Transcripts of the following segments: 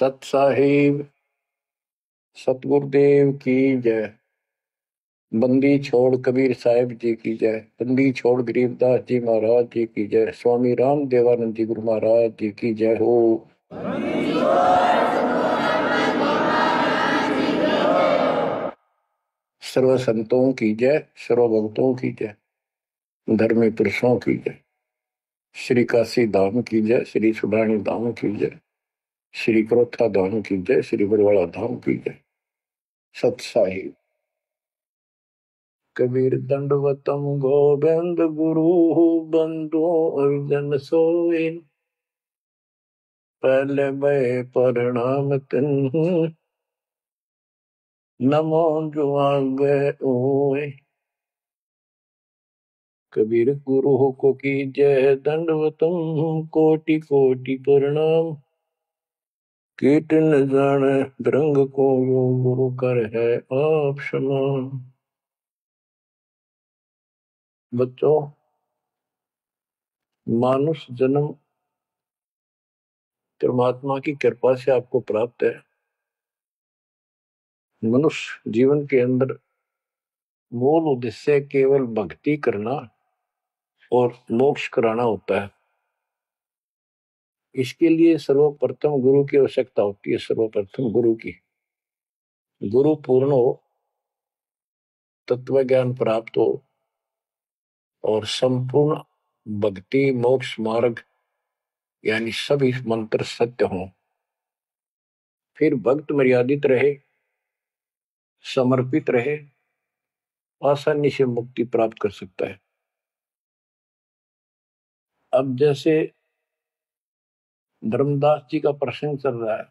सत साहिब सतगुरुदेव की जय। बंदी छोड़ कबीर साहिब जी की जय। बंदी छोड़ गरीबदास जी महाराज जी की जय। स्वामी राम देवानंद जी गुरु महाराज जी की जय हो। सर्व संतों की जय, सर्व भक्तों की जय, धर्मी पुरुषों की जय। श्री काशी धाम की जय, श्री सुडानी धाम की जय, श्री क्रोथा धाम की जय, श्री बरवाड़ा धाम की जय। सत साहिब कबीर दंडवतम गोविंद गुरु बंदो अर्जन सोए। पहले भय प्रणाम तिन नमो जुआगे ओए। कबीर गुरु को की जय, दंडवतम कोटि कोटि प्रणाम। कीट न जाने रंग को यो गुरु कर है आप समान। बच्चों, मानुष जन्म परमात्मा की कृपा से आपको प्राप्त है। मनुष्य जीवन के अंदर मूल उद्देश्य केवल भक्ति करना और मोक्ष कराना होता है। इसके लिए सर्वप्रथम गुरु की आवश्यकता होती है। सर्वप्रथम गुरु की, गुरु पूर्ण हो, तत्व ज्ञान प्राप्त हो और संपूर्ण भक्ति मोक्ष मार्ग यानी सभी मंत्र सत्य हों। फिर भक्त मर्यादित रहे, समर्पित रहे, आसानी से मुक्ति प्राप्त कर सकता है। अब जैसे धर्मदास जी का प्रसंग चल रहा है,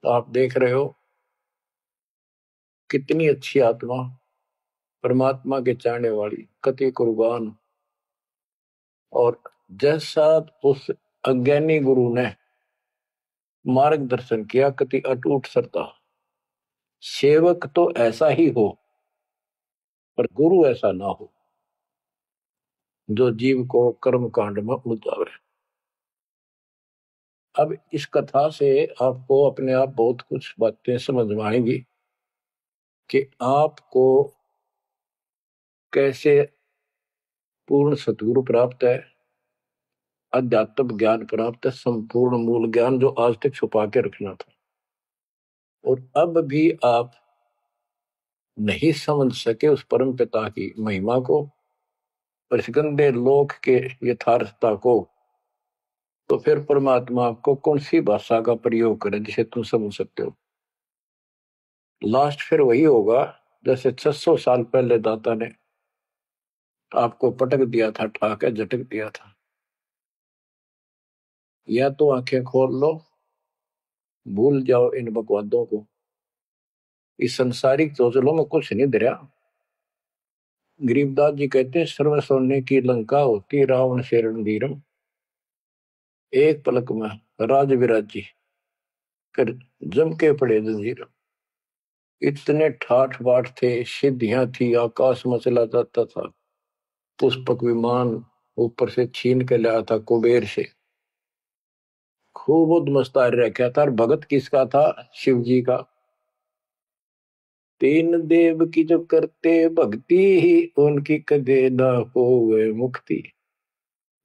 तो आप देख रहे हो कितनी अच्छी आत्मा, परमात्मा के चाहने वाली, कति कुर्बान। और जैसा उस अज्ञानी गुरु ने मार्गदर्शन किया, कति अटूट श्रद्धा। सेवक तो ऐसा ही हो, पर गुरु ऐसा ना हो जो जीव को कर्म कांड में उलझावे। अब इस कथा से आपको अपने आप बहुत कुछ बातें समझ में आएंगी कि आपको कैसे पूर्ण सतगुरु प्राप्त है, अध्यात्म ज्ञान प्राप्त है, संपूर्ण मूल ज्ञान जो आज तक छुपा के रखना था। और अब भी आप नहीं समझ सके उस परम पिता की महिमा को, परिस्कंदे लोक के यथार्थता को, तो फिर परमात्मा आपको कौन सी भाषा का प्रयोग करे जिसे तुम समझ सकते हो। लास्ट फिर वही होगा जैसे 600 साल पहले दाता ने आपको पटक दिया था, ठाके झटक दिया था। या तो आंखें खोल लो, भूल जाओ इन बकवादों को। इस संसारिक चोचलों में कुछ नहीं धरा। गरीबदास जी कहते हैं, सर्व सोने की लंका होती रावण से रणधीरम। एक पलक में राज विराजी कर जम के पड़े जंजीर। इतने ठाठ बाट थे, सिद्धियां थी, आकाश में चला जाता था, पुष्पक विमान ऊपर से छीन के लाया था कुबेर से। खूब उद्मस्तार रखा था। और भगत किसका था? शिव जी का। तीन देव की जो करते भक्ति ही उनकी कदे ना होवे मुक्ति।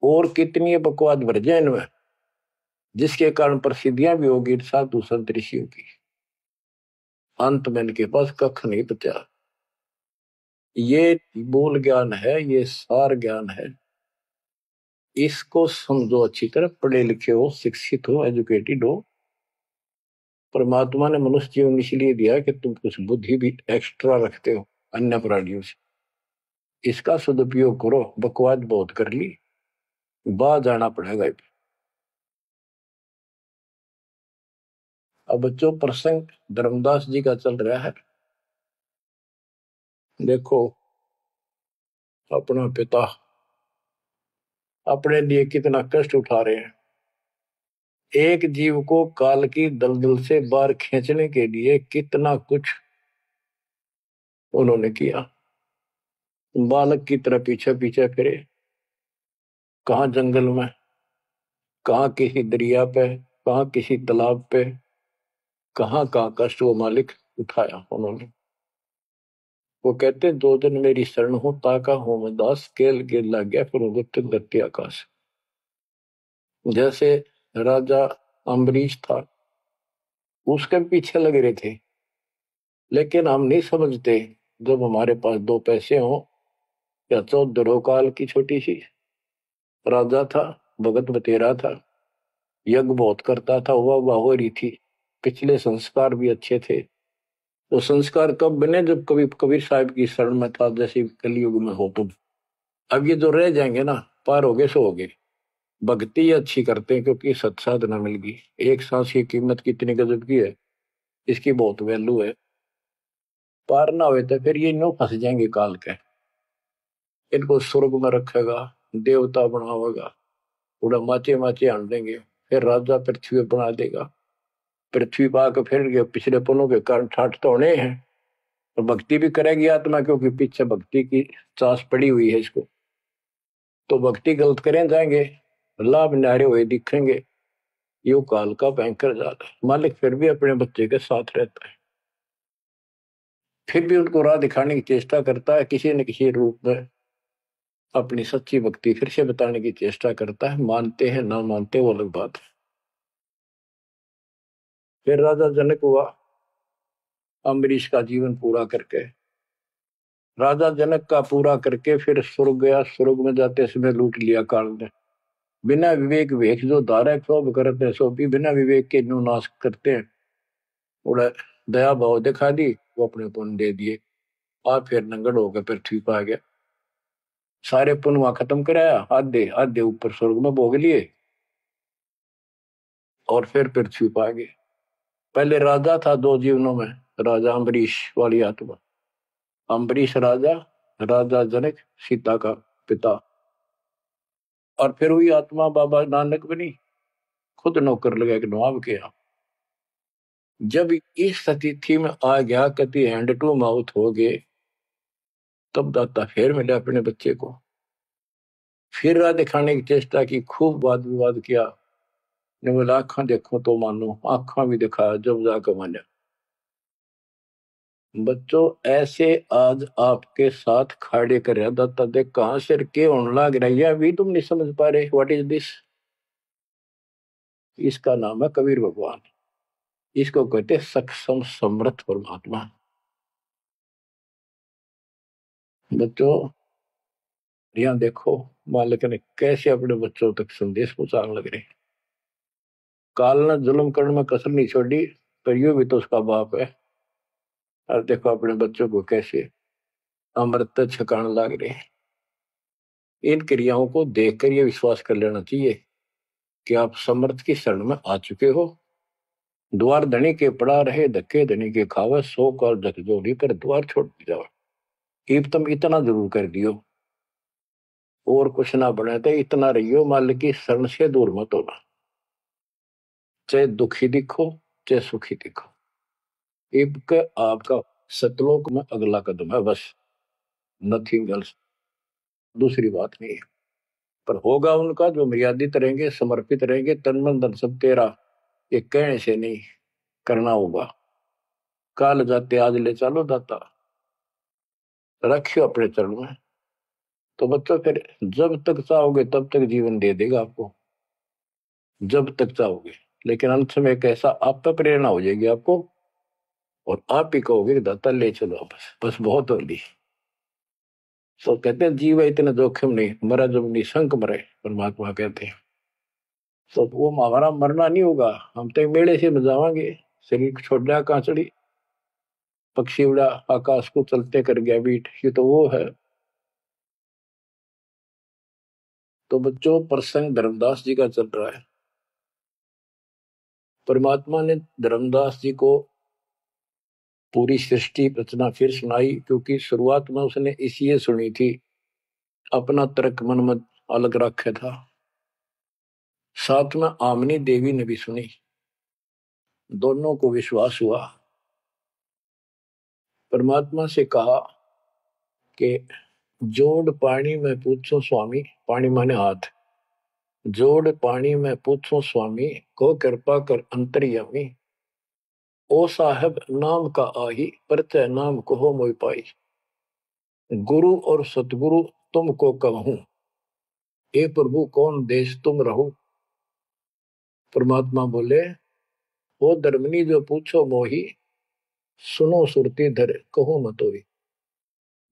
और कितनी बकवाद भर जाए इनमें, जिसके कारण प्रसिद्धियां भी होगी साधु संत ऋषियों की। अंत में इनके पास कख नहीं बचा। ये मूल ज्ञान है, ये सार ज्ञान है। इसको समझो अच्छी तरह, पढ़े लिखे हो, शिक्षित हो, एजुकेटेड हो। परमात्मा ने मनुष्य जीवन इसलिए दिया कि तुम कुछ बुद्धि भी एक्स्ट्रा रखते हो अन्य प्राणियों से। इसका सदुपयोग करो। बकवाद बहुत कर ली, बाहर जाना पड़ेगा। अब बच्चों, प्रसंग धर्मदास जी का चल रहा है। देखो, अपना पिता अपने लिए कितना कष्ट उठा रहे हैं। एक जीव को काल की दलदल से बाहर खींचने के लिए कितना कुछ उन्होंने किया। बालक की तरह पीछे पीछे फिरे, कहाँ जंगल में, कहाँ किसी दरिया पे, कहाँ किसी तालाब पे, कहाँ कहाँ कष्ट वो मालिक उठाया उन्होंने। वो कहते 2 दिन मेरी शरण हो, ताका हो मैं दास, केल केल लग गया फिर गुप्त गति आकाश। जैसे राजा अम्बरीश था, उसके पीछे लग रहे थे, लेकिन हम नहीं समझते जब हमारे पास 2 पैसे हो या 14 काल की छोटी सी राजा था, भगत बतेरा था, यज्ञ बहुत करता था, वाह हो रही थी, पिछले संस्कार भी अच्छे थे। तो संस्कार कब बने, जब कभी कबीर साहब की शरण में था, जैसे कलयुग में हो तुम। अब ये जो रह जाएंगे ना, पार हो गए सो हो गए। भक्ति अच्छी करते हैं क्योंकि सत्साधना मिल गई। एक सांस की कीमत कितनी गजब की है, इसकी बहुत वैल्यू है। पार ना हुए तो फिर ये नो फंस जाएंगे काल के। इनको स्वर्ग में रखेगा, देवता बनावेगा, पूरा माचे माचे आन देंगे, फिर राजा पृथ्वी बना देगा। पृथ्वी पा के फिर ये पिछले पुनों के कारण ठाठ तो होने हैं, और भक्ति भी करेगी आत्मा, क्योंकि पीछे भक्ति की चास पड़ी हुई है इसको। तो भक्ति गलत करें जाएंगे, लाभ नारे हुए दिखेंगे। यो काल का भयंकर जाल है। मालिक फिर भी अपने बच्चे के साथ रहता है, फिर भी उनको राह दिखाने की चेष्टा करता है, किसी न किसी रूप में अपनी सच्ची भक्ति फिर से बताने की चेष्टा करता है। मानते हैं ना मानते वो अलग बात है। फिर राजा जनक हुआ अम्बरीश का जीवन पूरा करके, राजा जनक का पूरा करके फिर स्वर्ग गया। स्वर्ग में जाते समय लूट लिया काल ने। बिना विवेक वेख जो धारा क्षोभ करते, सो भी बिना विवेक के न्यू नाश करते हैं। उड़ा दया भाव दिखा दी, वो अपने पुण्य दे दिए। आप फिर नंगड़ होकर पृथ्वी पर आ गया, सारे पुण्य वहां खत्म कराया, आधे आधे ऊपर स्वर्ग में भोग लिए, और फिर पृथ्वी पर आ गए। पहले राजा था 2 जीवनों में, राजा अम्बरीश वाली आत्मा। अम्बरीश राजा, राजा जनक सीता का पिता। और फिर हुई आत्मा बाबा नानक बनी, खुद नौकर लगा के नवाब किया। जब इस स्थिति में आ गया, कति हैंड टू माउथ हो गए, तब दाता फिर मिले अपने बच्चे को। फिर राह दिखाने की चेष्टा की, खूब वाद विवाद किया। ने बोला आंखा देखो तो मानो, आंखा भी दिखाया जब जाकर माना। बच्चों ऐसे आज आपके साथ खड़े कर दाता देख कहां से के होने लग रही है, अभी तुम नहीं समझ पा रहे। What is this? इसका नाम है कबीर भगवान। इसको कहते सक्षम समर्थ परमात्मा। बच्चों यहाँ देखो, मालिक ने कैसे अपने बच्चों तक संदेश पहुंचाने लग रहे। काल ने जुल्म करने में कसर नहीं छोड़ी, पर यू भी तो उसका बाप है। और देखो अपने बच्चों को कैसे अमृत छकाने लग रहे। इन क्रियाओं को देखकर यह विश्वास कर लेना चाहिए कि आप समर्थ की शरण में आ चुके हो। द्वार धनी के पड़ा रहे, धक्के धनी के खावे, 100 काल झकझोरी कर द्वार छोड़ जाओ। इब तुम इतना जरूर कर दियो, और कुछ ना बने तो इतना रहियो, मालिक की शरण से दूर मत होना। चाहे दुखी दिखो चाहे सुखी दिखो, इब के आपका सतलोक में अगला कदम है, बस नथिंग एल्स। दूसरी बात नहीं है। पर होगा उनका जो मर्यादित रहेंगे, समर्पित रहेंगे, तन मन धन सब तेरा, ये कहने से नहीं, करना होगा। काल जाते आज ले चलो दाता, रखियो अपने चरण में। तो बच्चों फिर जब तक चाहोगे तब तक जीवन दे देगा आपको, जब तक चाहोगे। लेकिन अंत में एक ऐसा आप पे प्रेरणा हो जाएगी आपको, और आप ही कहोगे कि दाता ले चलो, बस बस बहुत होगी। तो कहते हैं जीव इतने जोखिम नहीं, मरा जब निशंक मरे, परमात्मा कहते हैं। तो वो हमारा मरना नहीं होगा, हम तो मेले से बजावांगे। शरीर छोड़ दिया कांचड़ी, पक्षी उड़ा आकाश को चलते कर गया बीट, ये तो वो है। तो बच्चों प्रसंग धर्मदास जी का चल रहा है। परमात्मा ने धर्मदास जी को पूरी सृष्टि रचना फिर सुनाई, क्योंकि शुरुआत में उसने इसलिए सुनी थी, अपना तर्क मन में अलग रखा था। साथ में आमनी देवी ने भी सुनी, दोनों को विश्वास हुआ। परमात्मा से कहा कि जोड़ पानी में पूछो स्वामी, पानी माने हाथ, जोड़ पानी में पूछो स्वामी, को कृपा कर अंतर्यामी। ओ साहब नाम का आही, परचय नाम कहो मोहि पाई। गुरु और सतगुरु तुमको कहूं, हे प्रभु कौन देश तुम रहो। परमात्मा बोले, ओ धर्मनी जो पूछो मोही, सुनो सुरती धर कहो मतोई।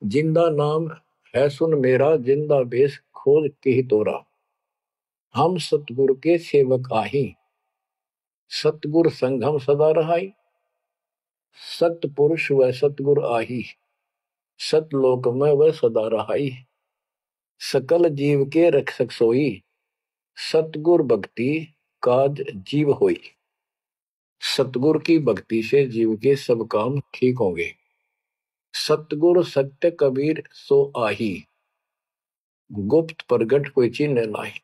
जिंदा नाम है सुन मेरा, जिंदा बेस खोज के ही तोरा। हम सतगुरु के सेवक आही, सतगुर संगम सदा रहाई। सतपुरुष व सतगुर आही, सतलोक में वह सदा रहाई। सकल जीव के रक्षक सोई, सतगुर भक्ति काज जीव होई। सतगुर की भक्ति से जीव के सब काम ठीक होंगे। सतगुर सत्य कबीर सो आही, गुप्त प्रगट कोई चिन्ह नाही।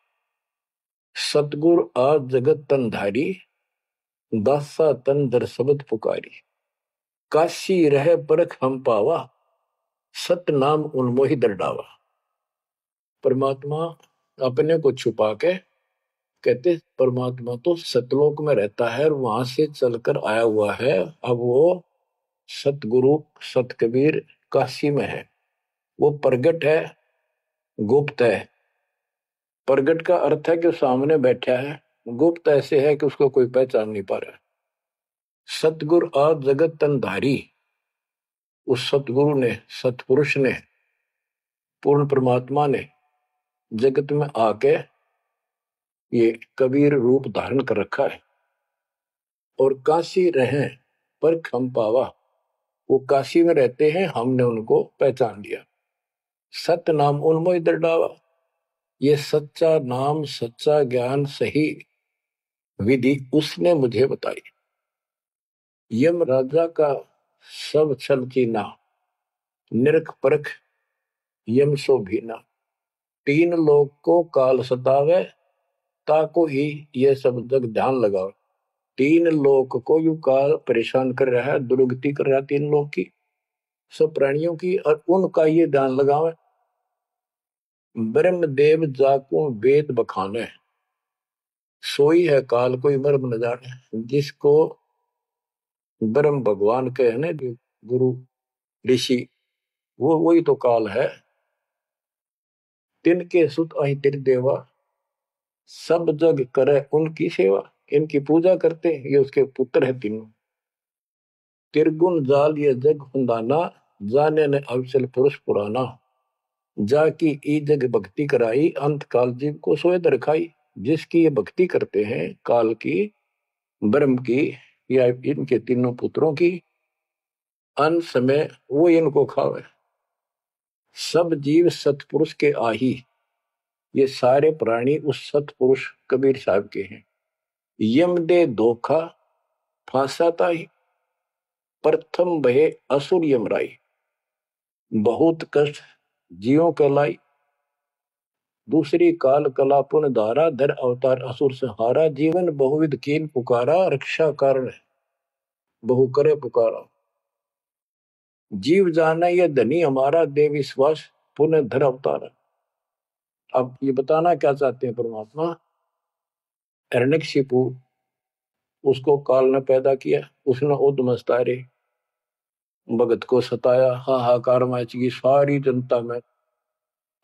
सतगुर आज जगत तन धारी, दासा तन दर शब्द पुकारी। काशी रह परख हम पावा, सत नाम उन्मोहि दर डावा। परमात्मा अपने को छुपा के कहते परमात्मा तो सतलोक में रहता है और वहां से चलकर आया हुआ है। अब वो सतगुरु सत कबीर काशी में है। वो प्रगट है, गुप्त है। प्रगट का अर्थ है कि सामने बैठा है, गुप्त ऐसे है कि उसको कोई पहचान नहीं पा रहा। सतगुरु आज जगत तन धारी, उस सतगुरु ने, सतपुरुष ने, पूर्ण परमात्मा ने जगत में आके ये कबीर रूप धारण कर रखा है। और काशी रहे पर हम पावा, वो काशी में रहते हैं, हमने उनको पहचान लिया। सत नाम उन्मोहि दर डावा। ये सच्चा नाम, सच्चा ज्ञान, सही विधि उसने मुझे बताई। यम राजा का सब छल चीना, निरख परख यम सो भीना। तीन लोग को काल सतावे, ताको ही ये सब जग ध्यान लगाओ। तीन लोग को यू काल परेशान कर रहा है, दुर्गति कर रहा है तीन लोग की, सब प्राणियों की, और उनका ये ध्यान लगावे। ब्रह्मदेव जाको वेद बखाने, सोई है काल कोई मर्म न जाने। जिसको ब्रह्म भगवान के है ना, जो गुरु ऋषि, वो वही तो काल है। तिनके सुत अहि तिर देवा, सब जग करे उनकी सेवा। इनकी पूजा करते, ये उसके पुत्र है तीनों। तिरगुण जाल ये जग हुंदाना, जाने ने अवसल पुरुष पुराना। जाकी ई जग भक्ति कराई, अंत काल जीव को सोए दरखाई। जिसकी ये भक्ति करते हैं काल की, ब्रह्म की, या इनके तीनों पुत्रों की, अंत समय वो इनको खावे। सब जीव सतपुरुष के आही, ये सारे प्राणी उस सतपुरुष कबीर साहब के हैं। यम दे धोखा फांसाता ही, प्रथम भय असुर यमराई। बहुत कष्ट जीवों के लाई, दूसरी काल कला पुन धारा। धर अवतार असुर से हारा। जीवन बहुविध कीन पुकारा, रक्षा कारण बहु करे पुकारा। जीव जाना ये धनी हमारा, दे विश्वास पुनः धर अवतारा। अब ये बताना क्या चाहते हैं परमात्मा। हिरण्यकशिपु, उसको काल ने पैदा किया, उसने उद्मस्तारे भगत को सताया, हाहाकार मच गई सारी जनता में।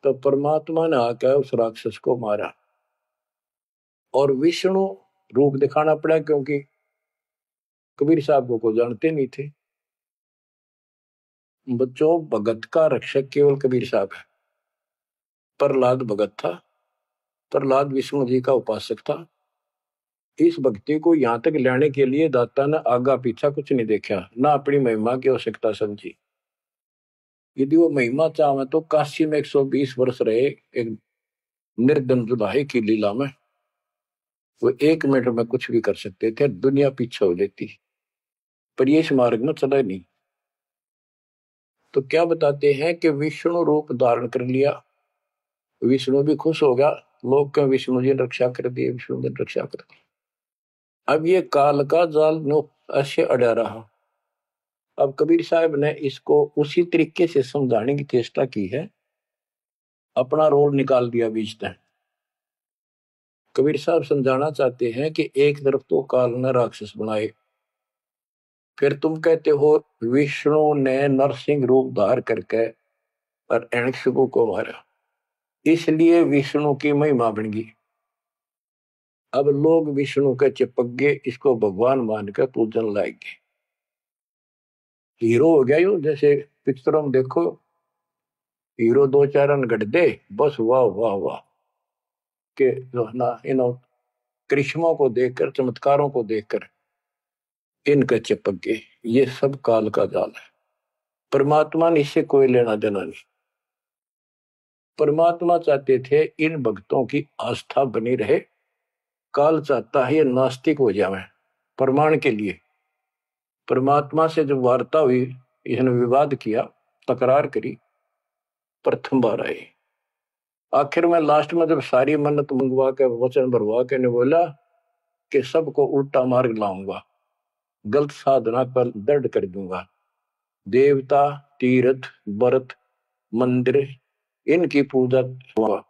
तो परमात्मा ने आकर उस राक्षस को मारा और विष्णु रूप दिखाना पड़ा, क्योंकि कबीर साहब को जानते नहीं थे। बच्चों, भगत का रक्षक केवल कबीर साहब है। प्रहलाद भगत था, प्रहलाद विष्णु जी का उपासक था। इस भक्ति को यहां तक लाने के लिए दाता ने आगा पीछा कुछ नहीं देखा, ना अपनी महिमा की आवश्यकता समझी। यदि वो महिमा चाहे तो काशी में 120 वर्ष रहे एक निर्धन जुदाई की लीला में, वो 1 मिनट में कुछ भी कर सकते थे, दुनिया पीछे हो जाती, पर ये इस मार्ग में चला नहीं। तो क्या बताते हैं कि विष्णु रूप धारण कर लिया, विष्णु भी खुश हो गया। लोग का विष्णु जी ने रक्षा कर दी, विष्णु जी ने रक्षा कर दी। अब ये काल का जाल नो ऐसे अड़ा रहा। अब कबीर साहब ने इसको उसी तरीके से समझाने की चेष्टा की है, अपना रोल निकाल दिया बीच में। कबीर साहब समझाना चाहते हैं कि एक तरफ तो काल ने राक्षस बनाए, फिर तुम कहते हो विष्णु ने नरसिंह रूप धार करके और हिरण्यकशिपु को मारा, इसलिए विष्णु की महिमा बन गई। अब लोग विष्णु के चिपक गए, इसको भगवान मानकर पूजन लाएंगे। हीरो हो गया यो, जैसे पिक्चरों में देखो हीरो दो चार रन गढ़ दे, बस वाह वाह वाह के जो है ना, इन करिश्मों को देखकर, चमत्कारों को देखकर इनके चिपक गए। ये सब काल का जाल है, परमात्मा ने इससे कोई लेना देना नहीं। परमात्मा चाहते थे इन भक्तों की आस्था बनी रहे, काल चाहता है ये नास्तिक हो जाए। प्रमाण के लिए परमात्मा से जब वार्ता हुई, इसने विवाद किया, तकरार करी, प्रथम बार आई। आखिर में लास्ट में जब सारी मन्नत मंगवा के वचन भरवा के ने बोला कि सबको उल्टा मार्ग लाऊंगा, गलत साधना पर दृढ़ कर दूंगा, देवता तीर्थ व्रत मंदिर इनकी पूजा हुआ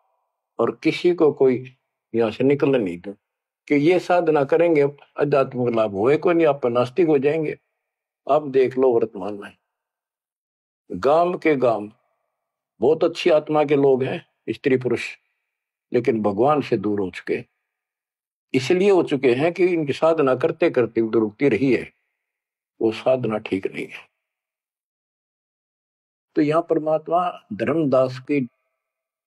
और किसी को कोई यहां से निकलने नहीं दूं, कि ये साधना करेंगे आध्यात्मिक लाभ होए को नहीं, आप नास्तिक हो जाएंगे। अब देख लो वर्तमान में गांव के गांव बहुत अच्छी आत्मा के लोग हैं, स्त्री पुरुष, लेकिन भगवान से दूर हो चुके, इसलिए हो चुके हैं कि इनकी साधना करते करते उधर रुकती रही है, वो साधना ठीक नहीं है। तो यहां परमात्मा धर्मदास की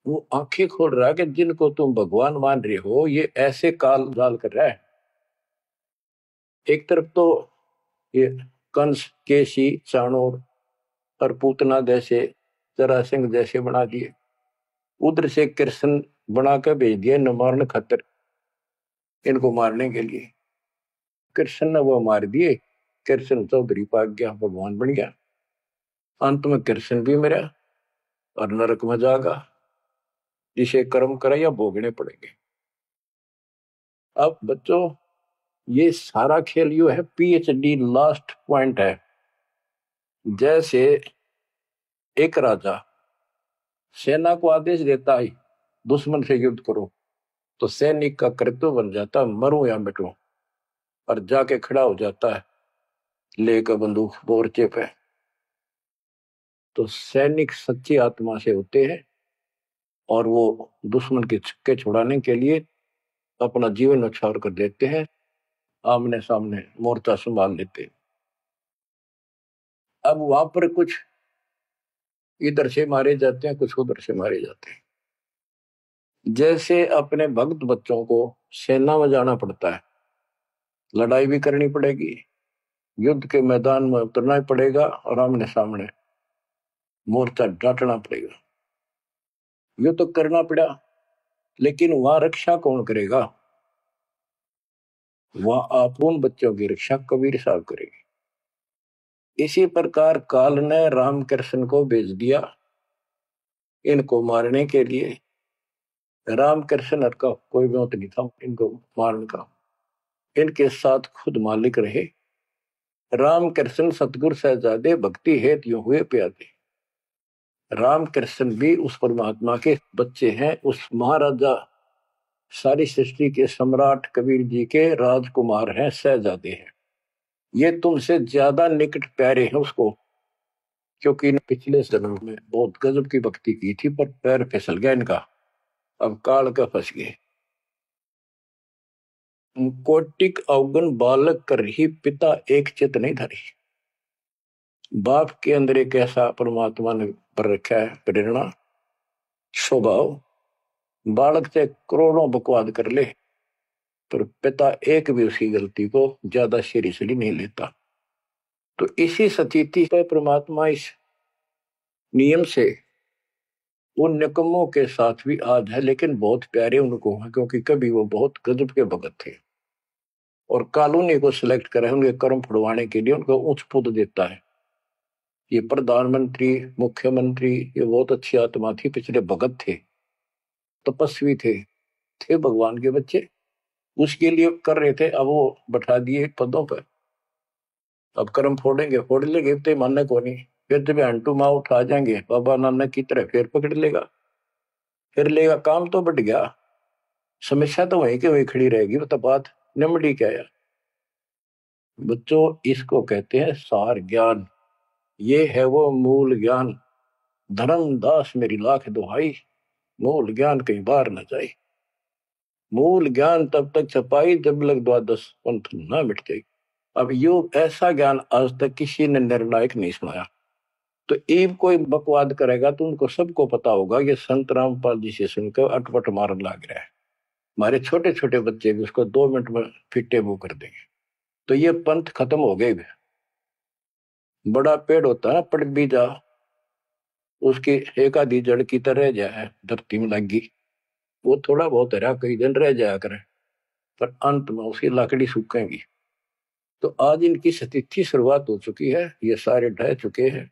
वो आंखें खोल रहा है कि जिनको तुम भगवान मान रहे हो ये ऐसे काल जाल कर रहा है। एक तरफ तो ये कंस केसी चाणोर और पूतना जैसे जरासिंह जैसे बना दिए, उधर से कृष्ण बना कर भेज दिया न मारने खातिर, इनको मारने के लिए। कृष्ण ने वो मार दिए, कृष्ण चौधरी पाक गया, भगवान बन गया। अंत में कृष्ण भी मरा और नरक में जागा, जिसे कर्म करे या भोगने पड़ेंगे। अब बच्चों ये सारा खेल यो है, पीएचडी लास्ट पॉइंट है। जैसे एक राजा सेना को आदेश देता है दुश्मन से युद्ध करो, तो सैनिक का कर्तव्य बन जाता मरूं या मिटूं, और जाके खड़ा हो जाता है लेकर बंदूक मोर्चे पे। तो सैनिक सच्ची आत्मा से होते हैं और वो दुश्मन के छक्के छुड़ाने के लिए अपना जीवन न्यौछावर कर देते हैं, आमने सामने मोर्चा संभाल लेते हैं। अब वहां पर कुछ इधर से मारे जाते हैं, कुछ उधर से मारे जाते हैं। जैसे अपने भक्त बच्चों को सेना में जाना पड़ता है, लड़ाई भी करनी पड़ेगी, युद्ध के मैदान में उतरना ही पड़ेगा और आमने सामने मोर्चा डांटना पड़ेगा। ये तो करना पड़ा, लेकिन वहां रक्षा कौन करेगा? वहां आप उन बच्चों की रक्षा कबीर साहब करेंगे। इसी प्रकार काल ने राम कृष्ण को भेज दिया इनको मारने के लिए। राम कृष्ण का कोई मौत नहीं था इनको मारने का, इनके साथ खुद मालिक रहे। राम कृष्ण सतगुरु सहजादे भक्ति हेत यूं हुए प्यादे। राम कृष्ण भी उस परमात्मा के बच्चे हैं, उस महाराजा सारी सृष्टि के सम्राट कबीर जी के राजकुमार हैं, सहजादे हैं। ये तुमसे ज्यादा निकट प्यारे हैं उसको, क्योंकि पिछले जन्म में बहुत गजब की भक्ति की थी, पर पैर फिसल गया इनका, अब काल का फंस गए। कोटिक अवगुण बालक कर ही पिता एक चित नहीं धरी। बाप के अंदर एक ऐसा परमात्मा ने पर रखा है प्रेरणा, स्वभाव, बालक से करोड़ों बकवाद कर ले पर पिता एक भी उसकी गलती को ज्यादा सीरियसली नहीं लेता। तो इसी स्थिति पर परमात्मा इस नियम से उन निकम्मों के साथ भी आज है, लेकिन बहुत प्यारे उनको हैं, क्योंकि कभी वो बहुत गजब के भगत थे और कॉलोनी को सिलेक्ट करे उनके कर्म फुड़वाने के लिए उनको उच्च पद देता है। ये प्रधानमंत्री, मुख्यमंत्री, ये बहुत अच्छी आत्मा थी, पिछले भगत थे, तपस्वी थे भगवान के बच्चे, उसके लिए कर रहे थे। अब वो बैठा दिए पदों पर, अब कर्म फोड़ लेंगे तो मानने को नहीं, फिर जब हंटू माँ उठा जाएंगे बाबा नानक की तरह, फिर पकड़ लेगा, फिर लेगा, काम तो बढ़ गया। समस्या तो वहीं के वहीं खड़ी रहेगी, मतलब बात निमड़ी क्या यार। बच्चों, इसको कहते हैं सार ज्ञान। ये है वो मूल ज्ञान। धर्मदास मेरी लाख दुहाई, मूल ज्ञान कहीं बाहर न जाए। मूल ज्ञान तब तक छपाई जब लग द्वादश पंथ न मिट जाए। अब यो ऐसा ज्ञान आज तक किसी ने निर्णायक नहीं सुनाया। तो ईब कोई बकवाद करेगा तो उनको सबको पता होगा ये संत रामपाल जी से सुनकर अटपट मारन लग रहा है। हमारे छोटे छोटे बच्चे भी उसको 2 मिनट में फिट्टे मुंह कर देंगे। तो ये पंथ खत्म हो गए भी। बड़ा पेड़ होता है पड़ भी जा, उसकी एक आधी जड़ की तरह जाए धरती में लगी, वो थोड़ा बहुत हरा कई दिन रह जाया करे, पर अंत में उसकी लकड़ी सूखेगी। तो आज इनकी स्थिति शुरुआत हो चुकी है, ये सारे ढह चुके हैं।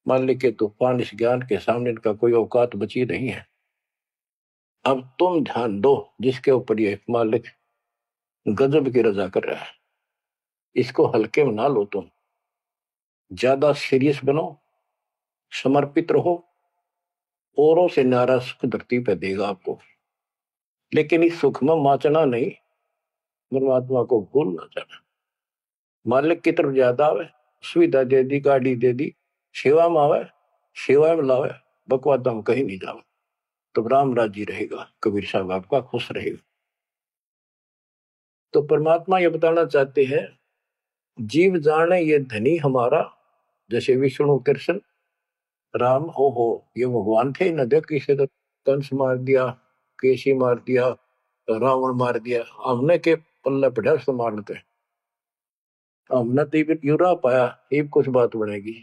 मालिक के तूफान इस ज्ञान के सामने इनका कोई औकात बची नहीं है। अब तुम ध्यान दो जिसके ऊपर ये मालिक गजब की रजा कर रहा है, इसको हल्के में ना लो। तुम ज्यादा सीरियस बनो, समर्पित रहो। औरों से नारा सुख धरती पे देगा आपको, लेकिन इस सुख में माचना नहीं, परमात्मा को भूल ना जाना। मालिक की तरफ ज्यादा आवे, सुविधा दे दी, गाड़ी दे दी, सेवा में आवे, सेवा में लावे, बकवाद हम कहीं नहीं जावे। तो राम राजी रहेगा, कबीर साहब आपका खुश रहेगा। तो परमात्मा ये बताना चाहते हैं, जीव जाने ये धनी हमारा। जैसे विष्णु कृष्ण राम हो, ये भगवान थे न, देख किसे तो कंस मार दिया, केसी मार दिया, रावण मार दिया, हमने के पल्ले पड़ा उसको मार लेते। हमने तो युरा पाया, ये कुछ बात बनेगी।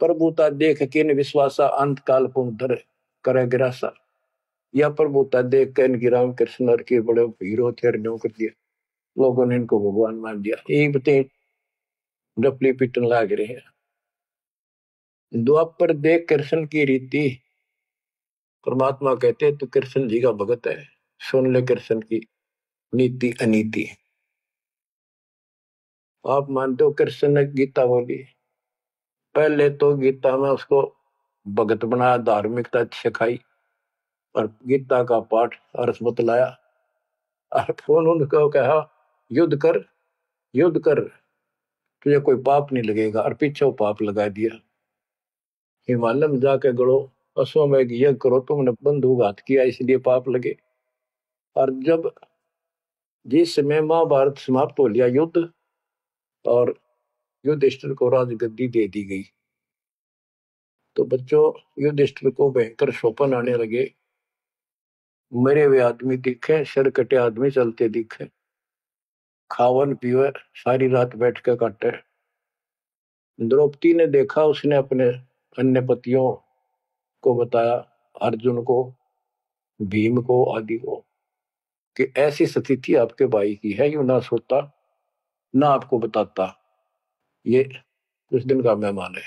प्रभुता देख किन विश्वासा, अंत काल पुनः करे गिरासा। या प्रभुता देख के इनकी राम कृष्ण के बड़े हीरो थे, न्यों कर दिया, लोगों ने इनको भगवान मान दिया। ये बते डपली पिटन लाग रहे हैं। द्वापर देख कृष्ण की रीति, परमात्मा कहते हैं तू कृष्ण जी का भगत है, सुन ले कृष्ण की नीति अनीति। आप मानते हो कृष्ण ने गीता बोली, पहले तो गीता में उसको भगत बनाया, धार्मिकता सिखाई और गीता का पाठ अर्थ बतलाया। और उन्होंने कहा युद्ध कर, युद्ध कर, तुझे कोई पाप नहीं लगेगा, और पीछे वो पाप लगा दिया। हिमालय में जाके गड़ो, अश्वमेध यज्ञ करो, तुमने बंधुघात किया इसलिए पाप लगे। और जब जिस समय महाभारत समाप्त हो लिया युद्ध, और युधिष्ठिर को राजगद्दी दे दी गई, तो बच्चों युधिष्ठिर को भयंकर शोपन आने लगे। मरे हुए आदमी दिखे, सिर कटे आदमी चलते दिखे, खावन पीवे सारी रात बैठ के काटे। द्रौपदी ने देखा, उसने अपने अन्य पतियों को बताया, अर्जुन को, भीम को, आदि को, कि ऐसी स्थिति आपके भाई की है। यू ना सोता ना आपको बताता, ये कुछ दिन का मेहमान है।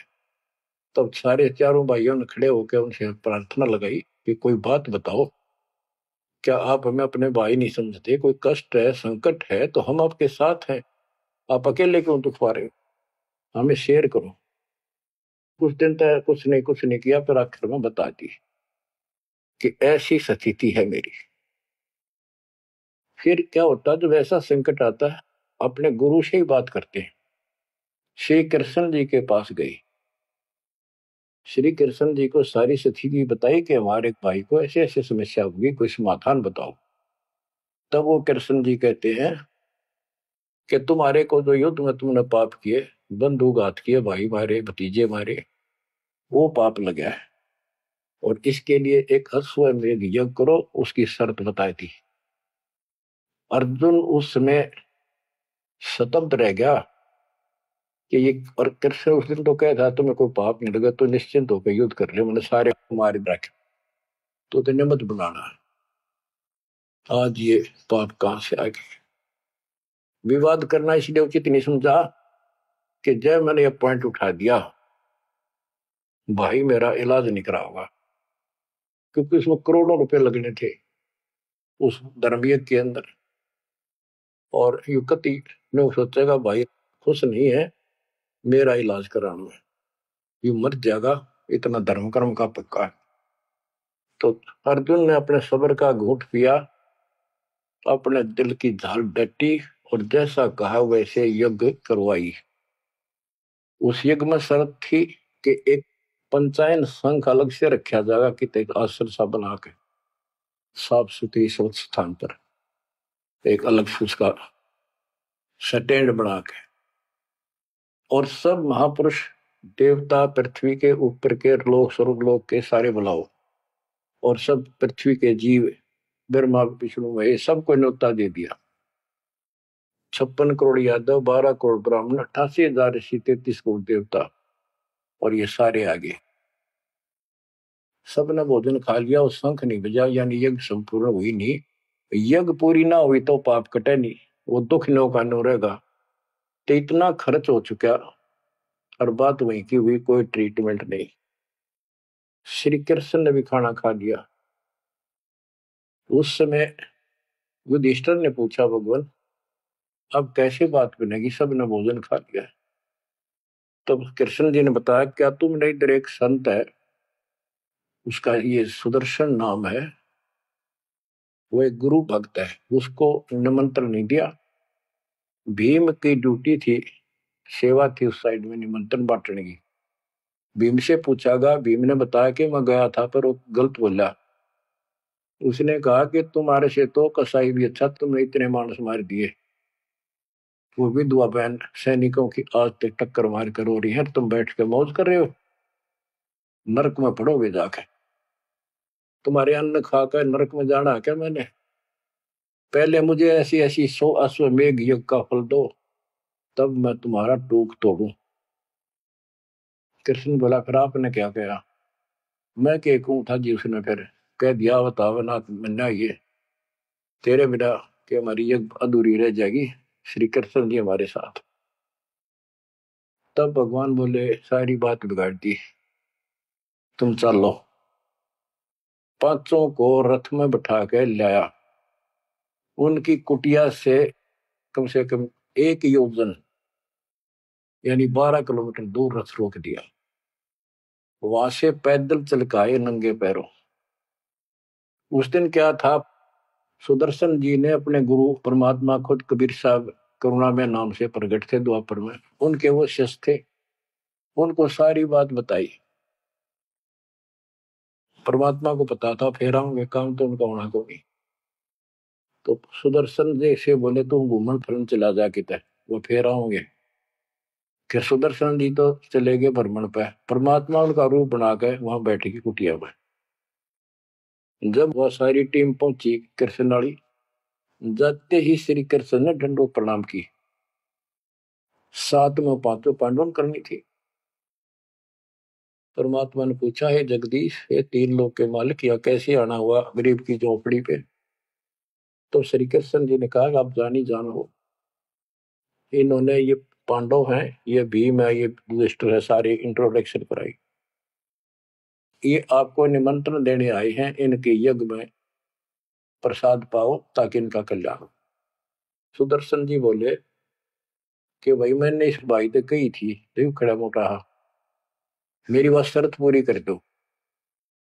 तब सारे चारों भाइयों ने खड़े होकर उनसे प्रार्थना लगाई कि कोई बात बताओ, क्या आप हमें अपने भाई नहीं समझते? कोई कष्ट है, संकट है तो हम आपके साथ हैं, आप अकेले क्यों दुख पा रहे हो? हमें शेयर करो। कुछ दिन तक कुछ नहीं किया, फिर आखिर में बता दी कि ऐसी स्थिति है मेरी। फिर क्या होता है जब ऐसा संकट आता है, अपने गुरु से ही बात करते हैं। श्री कृष्ण जी के पास गई, श्री कृष्ण जी को सारी स्थिति बताई कि हमारे भाई को ऐसे ऐसे समस्या होगी, कोई समाधान बताओ। तब वो कृष्ण जी कहते हैं कि तुम्हारे को जो युद्ध में तुमने पाप किए, बंधुघात किए, भाई मारे, भतीजे मारे, वो पाप लगा है, और इसके लिए एक अश्वमेध यज्ञ करो, उसकी शर्त बताई थी। अर्जुन उस समय स्तब्ध रह गया कि ये, और कृष्ण उस दिन तो कह था तुम्हें कोई पाप नहीं लगा तो निश्चिंत होकर युद्ध कर ले, मैंने सारे मार रखे, तो तेने मत बनाना। आज ये पाप कहां से आ गए? विवाद करना इसलिए उचित नहीं समझा कि जब मैंने ये पॉइंट उठा दिया, भाई मेरा इलाज नहीं करा होगा, क्योंकि उसमें करोड़ों रुपए लगने थे उस धर्मयज्ञ के अंदर। और युक्ति ने सोचेगा भाई खुश नहीं है, मेरा इलाज कराना है, यू मर जाएगा, इतना धर्म कर्म का पक्का है। तो अर्जुन ने अपने सब्र का घूंट पिया, अपने दिल की झाल डटी और जैसा कहा वैसे यज्ञ करवाई। उस यज्ञ में शर्त थी कि एक पंचायन संघ अलग से रखा जाएगा, कि एक आश्रम सा बना के साफ सुथरी स्वच्छ स्थान पर एक अलग से उसका स्टैंड बना के, और सब महापुरुष देवता पृथ्वी के ऊपर के लोक स्वर्गलोक के सारे बुलाओ, और सब पृथ्वी के जीव ब्रह्मा विष्णु महेश सबको न्योता दे दिया। 56 करोड़ यादव, 12 करोड़ ब्राह्मण, 88,000 ऋषि, 33 करोड़ देवता, और ये सारे आगे। सबने भोजन खा लिया और शंख नहीं बजा, यानी यज्ञ संपूर्ण हुई नहीं। यज्ञ पूरी ना हुई तो पाप कटे नहीं, वो दुख नो का नो रहेगा। तो इतना खर्च हो चुका और बात वहीं की हुई, कोई ट्रीटमेंट नहीं। श्री कृष्ण ने भी खाना खा लिया। उस समय युधिष्ठिर ने पूछा, भगवान अब कैसे बात बनेगी, सबने भोजन खा लिया। तब कृष्ण जी ने बताया, क्या तुमने इधर एक संत है, उसका ये सुदर्शन नाम है, वो एक गुरु भक्त है, उसको निमंत्रण नहीं दिया। भीम की ड्यूटी थी, सेवा थी उस साइड में निमंत्रण बांटने की। भीम से पूछागा, भीम ने बताया कि मैं गया था पर वो गलत बोला। उसने कहा कि तुम्हारे से तो कसाई भी अच्छा, तुमने इतने मानस मार दिए, वो विधवा बहन सैनिकों की आज तक टक्कर मार कर हो रही है, तुम बैठ के मौज कर रहे हो, नरक में पड़ोगे जाके। तुम्हारे अन्न खाकर नरक में जाना है क्या मैंने? पहले मुझे ऐसी ऐसी 100 अश्वमेघ यज्ञ का फल दो, तब मैं तुम्हारा टूक तोड़ू। कृष्ण बोला, फिर आपने क्या कहा? मैं के कहूं था जी, उसने फिर कह दिया, बताओ ना मन्ना, ये तेरे बिना कि हमारी यज्ञ अधूरी रह जाएगी, श्री कृष्ण जी हमारे साथ। तब भगवान बोले, सारी बात बिगाड़ दी, तुम चलो। पांचों को रथ में बैठा के लाया, उनकी कुटिया से कम 1 योजन यानी 12 किलोमीटर दूर रथ रोक दिया। वहां से पैदल चल के आए नंगे पैरों। उस दिन क्या था, सुदर्शन जी ने अपने गुरु परमात्मा खुद कबीर साहब करुणा में नाम से प्रकट थे द्वापर में, उनके वो शिष्य थे, उनको सारी बात बताई। परमात्मा को पता था फेर आऊंगे, काम तो उनका होना को नहीं। तो सुदर्शन जी से बोले, तुम घूमन फिरन चला जा किते, वो फेर आऊंगे। कि सुदर्शन जी तो चले गए भ्रमण पे, परमात्मा उनका रूप बना के वहां बैठेगी कुटिया में। जब वह सारी टीम पहुंची कृष्ण वाली, जाते ही श्री कृष्ण ने दंडोत प्रणाम की। साथ में पांचों पांडवों करनी थी। परमात्मा ने पूछा, है जगदीश, ये 3 लोक के मालिक, या कैसे आना हुआ गरीब की झोपड़ी पे? तो श्री कृष्ण जी ने कहा, आप जानी जान हो, इन्होंने ये पांडव हैं, ये भीम है, ये युधिष्ठिर है, सारी इंट्रोडक्शन कराई। ये आपको निमंत्रण देने आए हैं, इनके यज्ञ में प्रसाद पाओ ताकि इनका कल्याण हो। सुदर्शन जी बोले कि भाई मैंने इस भाई से कही थी, देव खड़ा मोटा, मेरी बात शर्त पूरी कर दो,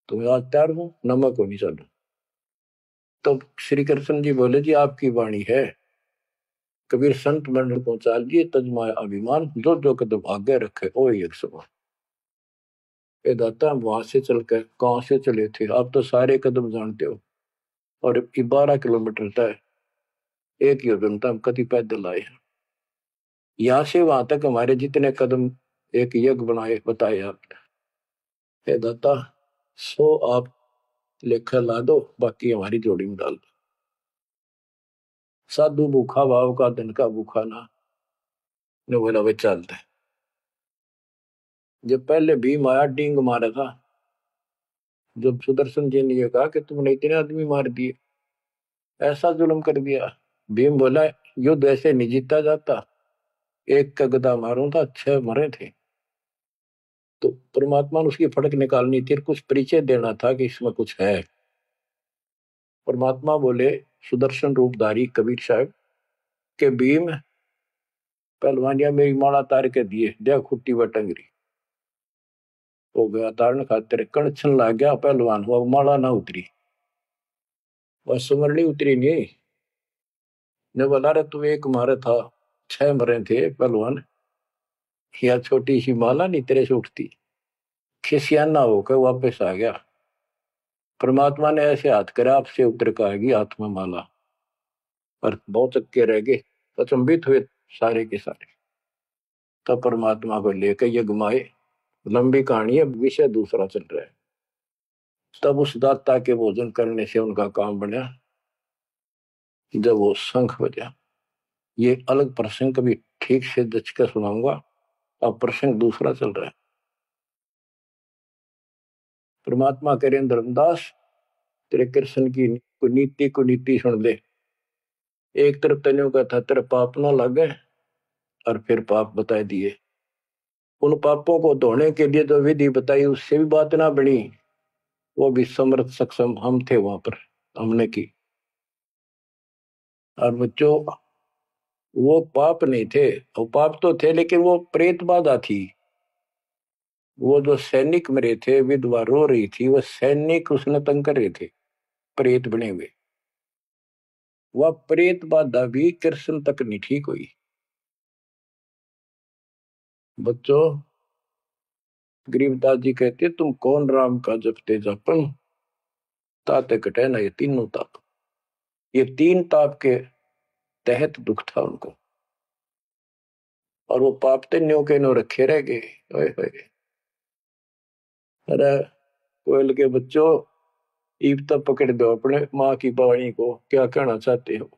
तो मैं आज तैयार हूं, नमक हो नहीं चलो। तो श्री कृष्ण जी बोले, जी आपकी वाणी है, कबीर संत मंडल को चाहिए तजमाए अभिमान, जो जो कदम आगे रखे ओ एक समान। ये दाता, वहां से चलकर कहां से चले थे, आप तो सारे कदम जानते हो, और 12 किलोमीटर तय 1 योजन तक हम कभी पैदल आए हैं। यहाँ से वहां तक हमारे जितने कदम एक यज्ञ बनाए बताए आपने। हे दाता, 100 आप लेखा ला दो, बाकी हमारी जोड़ी में डाल दो। साधु भूखा भाव का, धन का भूखा ना। ने बोला, वे चलते। जब पहले भीम आया, डींग मारा था। जब सुदर्शन जी ने ये कहा कि तुमने इतने आदमी मार दिए, ऐसा जुल्म कर दिया, भीम बोला, युद्ध ऐसे नहीं जीता जाता, एक का गदा मारो था 6 मरे थे। तो परमात्मा ने उसकी फड़क निकालनी थी, कुछ परिचय देना था कि इसमें कुछ है। परमात्मा बोले, सुदर्शन रूपधारी कबीर साहब के भीम पहलवानिया मेरी माला तार के दिए, देख खुट्टी व टंगरी। हो गया धारण खातिर कणछन लाग गया पहलवान हुआ माला ना उतरी वह सुमरनी उतरी नहीं ने बोला रे तू एक मारे था 6 मरे थे पहलवान या छोटी सी माला नहीं तेरे से उठती खिसियाना होकर वापस आ गया परमात्मा ने ऐसे हाथ करा आपसे उतर का आएगी हाथ में माला पर बहुत अक्के रह गए अचंभित हुए सारे के सारे तब परमात्मा को लेकर ये घुमाए लंबी कहानी है विषय दूसरा चल रहा है तब उस दाता के भोजन करने से उनका काम बना जब वो शंख बजा ये अलग प्रसंग कभी ठीक से जच कर सुनाऊंगा अब प्रसंग दूसरा चल रहा है परमात्मा करें धर्मदास तेरे कृष्ण की कुनीति सुन ले एक तरफ तनियों का था तेरे पाप ना लगे और फिर पाप बता दिए उन पापों को धोने के लिए जो विधि बताई उससे भी बात ना बनी वो भी समर्थ सक्षम हम थे वहां पर हमने की और बच्चों वो पाप नहीं थे वो पाप तो थे लेकिन वो प्रेत बाधा थी वो जो सैनिक मरे थे विधवा रो रही थी वो सैनिक उसने तंग कर रहे थे प्रेत बने हुए वह प्रेत बाधा भी कृष्ण तक नहीं ठीक हुई बच्चों गरीबदास जी कहते तुम कौन राम का जपते जपन ताते कटे ना ये तीनों ताप ये 3 ताप के तहत दुख था उनको और वो पाप ते न्यो के न्यो रखे रह गए ओए होए अरे कोयल के बच्चों ईब तक पकड़ दो अपने माँ की बाणी को क्या कहना चाहते हो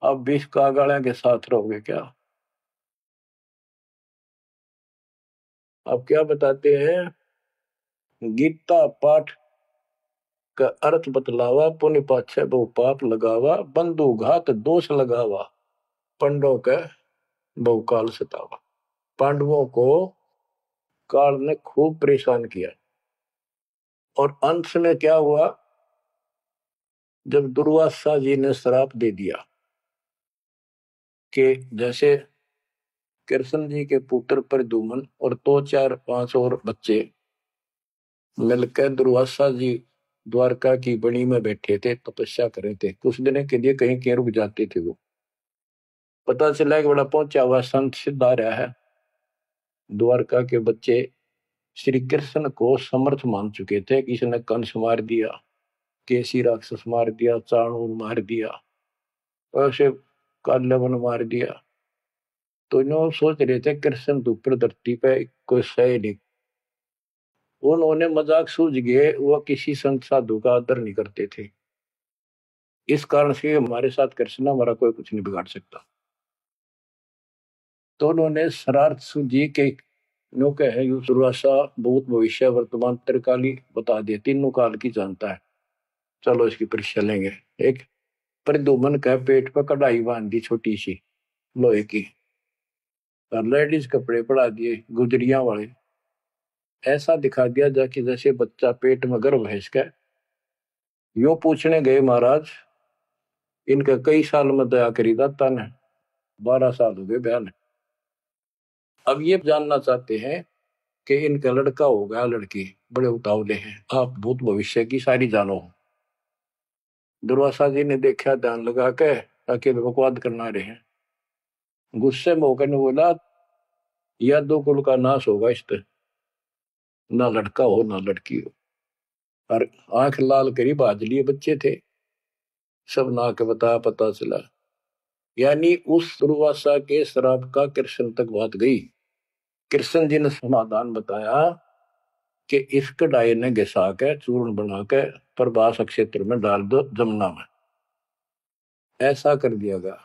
अब 20 कागाड़ा के साथ रहोगे क्या अब क्या बताते हैं गीता पाठ का अर्थ बतलावा पुण्य पाछे बहु पाप लगावा बंधु घात दोष लगावा पंडों का बहु काल सतावा पांडवों को काल ने खूब परेशान किया और अंत में क्या हुआ जब दुर्वासा जी ने श्राप दे दिया कि जैसे कृष्ण जी के पुत्र प्रद्युम्न और 2 4 5 और बच्चे मिलकर दुर्वासा जी द्वारका की बनी में बैठे थे तपस्या कर रहे थे कुछ दिन के लिए कहीं कहीं रुक जाते थे वो पता चला कि बड़ा पहुंचा हुआ संत सिद्ध आ रहा है द्वारका के बच्चे श्री कृष्ण को समर्थ मान चुके थे किसी ने कंस मार दिया केसी राक्षस मार दिया चाणूर मार दिया ऐसे काल्यवन मार दिया तो इन्हों सोच रहे थे कृष्ण तो ऊपर धरती पे कोई सही नहीं उन्होंने मजाक सूझ गए वह किसी संत साधु का आदर नहीं करते थे इस कारण से हमारे साथ कृष्ण हमारा कोई कुछ नहीं बिगाड़ सकता तो उन्होंने शरारत सूझी के नो कहे दुर्वासा भूत भविष्य वर्तमान त्रिकाली बता दिए तीनों काल की जानता है चलो इसकी परीक्षा लेंगे एक प्रद्युम्न का पेट पर कढ़ाई बांध दी छोटी सी लोहे की और लेडीज कपड़े पड़ा दिए गुजरिया वाले ऐसा दिखा दिया जाके जैसे बच्चा पेट में गर्भ है इसका यो पूछने गए महाराज इनका कई साल में दया करी दाता ने 12 साल हो गए बयान अब ये जानना चाहते हैं कि इनका लड़का होगा लड़की बड़े उतावले हैं आप भूत भविष्य की सारी जानो दुर्वासा जी ने देखा ध्यान लगा के ताकि बकवाद करना रहे गुस्से में होकर ने बोला या 2 कुल का नाश होगा इस तरह ना लड़का हो ना लड़की हो और आंख लाल करी बाज लिए बच्चे थे सब ना के बताया पता चला यानी उस दुर्वासा के श्राप का कृष्ण तक बात गई कृष्ण जी ने समाधान बताया कि इस कढ़ाई ने घिसा के चूर्ण बना के प्रभास क्षेत्र में डाल दो जमुना में ऐसा कर दिया गया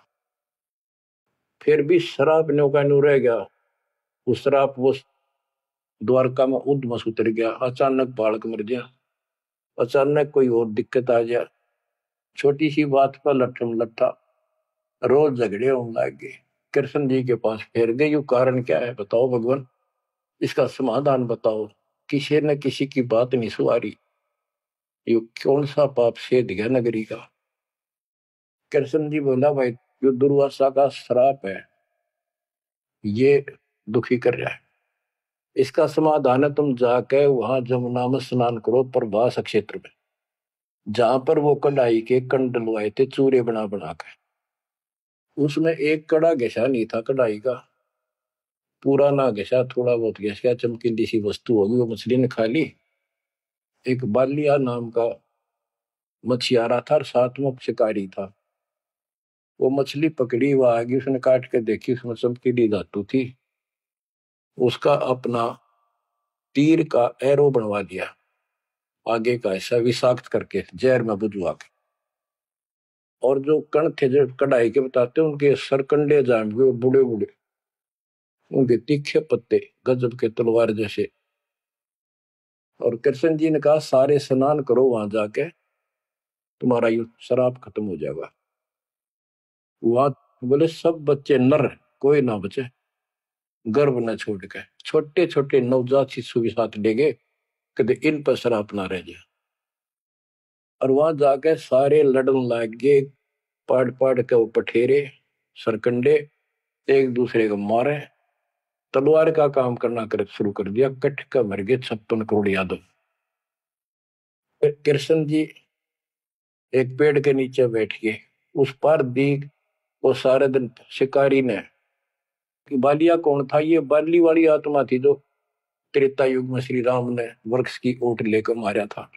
फिर भी श्राप नौका नु रह गया उस श्राप वो द्वारका में उद्मस उतर गया अचानक बालक मर गया अचानक कोई और दिक्कत आ गया छोटी सी बात पर लट्ठम लट्ठा रोज झगड़े होने लग गए कृष्ण जी के पास फिर गए यू कारण क्या है बताओ भगवान इसका समाधान बताओ किसी न किसी की बात नहीं सुहारी यू कौन सा पाप से दिया नगरी का कृष्ण जी बोला भाई जो दुर्वासा का श्राप है ये दुखी कर रहा है इसका समाधान है, तुम जाके वहां जमुना में स्नान करो प्रभास क्षेत्र में, जहां पर वो कढ़ाई के कंड डलवाए थे चूरे बना बना के। उसमें एक कड़ा घिसा नहीं था कढ़ाई का, पूरा ना घिसा, थोड़ा बहुत घिस गया, चमकीली सी वस्तु होगी, वो मछली ने खा ली। एक बालिया नाम का मछियारा था और साथ में शिकारी था। वो मछली पकड़ी, वो आगे उसने काट के देखी, उसमें चमकीली धातु थी। उसका अपना तीर का एरो बनवा दिया, आगे का ऐसा विषाक्त करके जहर में बुझवा के। और जो कण थे जो कढ़ाई के बताते उनके सरकंडे जाम गए, बूढ़े बूढ़े, उनके तीखे पत्ते गजब के तलवार जैसे। और कृष्ण जी ने कहा सारे स्नान करो वहां जाके, तुम्हारा ये शराब खत्म हो जाएगा। वहां बोले सब बच्चे नर, कोई ना बचे, गर्भ न छोड़ के, छोटे छोटे नवजात शिशु भी साथ ले गए, कदे इन पर शराब ना रह जाए। और वहां जाके सारे लड़न लाग गए, पाड़ पाड़ के वो पठेरे सरकंडे एक दूसरे को मारे, तलवार का काम करना कर शुरू कर दिया। कट का मर गए 56 करोड़ यादव। फिर कृष्ण जी एक पेड़ के नीचे बैठ गए, उस पर दीख वो सारे दिन शिकारी ने कि बालिया कौन था, ये बाली वाली आत्मा थी जो त्रेता युग में श्री राम ने वृक्ष की ओट लेकर मारा था।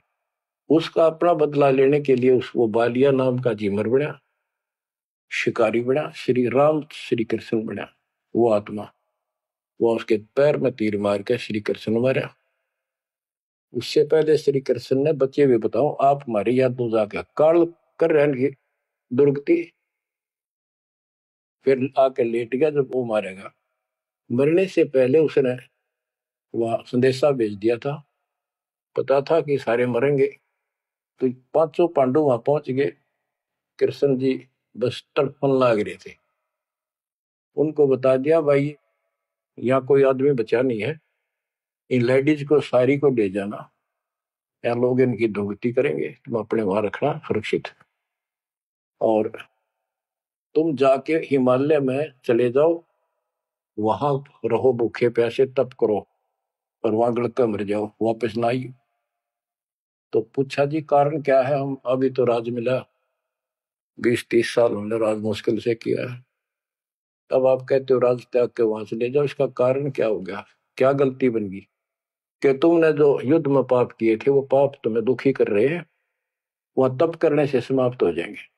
उसका अपना बदला लेने के लिए उस वो बालिया नाम का जीमर बना, शिकारी बना, श्री राम श्री कृष्ण बना वो आत्मा। वो उसके पैर में तीर मार के श्री कृष्ण मारा। उससे पहले श्री कृष्ण ने बच्चे भी बताओ आप हमारी याद दो जाके काल कर रहेंगे दुर्गति। फिर आके लेट गया जब वो मारेगा। मरने से पहले उसने वह संदेशा भेज दिया था, पता था कि सारे मरेंगे। तो पांचों पांडव वहां पहुंच गए, कृष्ण जी बस तड़पन लाग रहे थे। उनको बता दिया भाई यहाँ कोई आदमी बचा नहीं है, इन लेडीज को सारी को ले जाना, या लोग इनकी दुर्गति करेंगे, तुम अपने वहां रखना सुरक्षित। और तुम जाके हिमालय में चले जाओ, वहां रहो भूखे प्यासे तप करो, और वहां गड़कर मर जाओ, वापस ना आई। तो पूछा जी कारण क्या है, हम अभी तो राज मिला, 20-30 साल हमने राज मुश्किल से किया है, तब आप कहते हो राज त्याग के वहां से ले जाओ, इसका कारण क्या हो गया, क्या गलती बन गई कि तुमने जो युद्ध में पाप किए थे वो पाप तुम्हें दुखी कर रहे हैं, वह तप करने से समाप्त हो जाएंगे।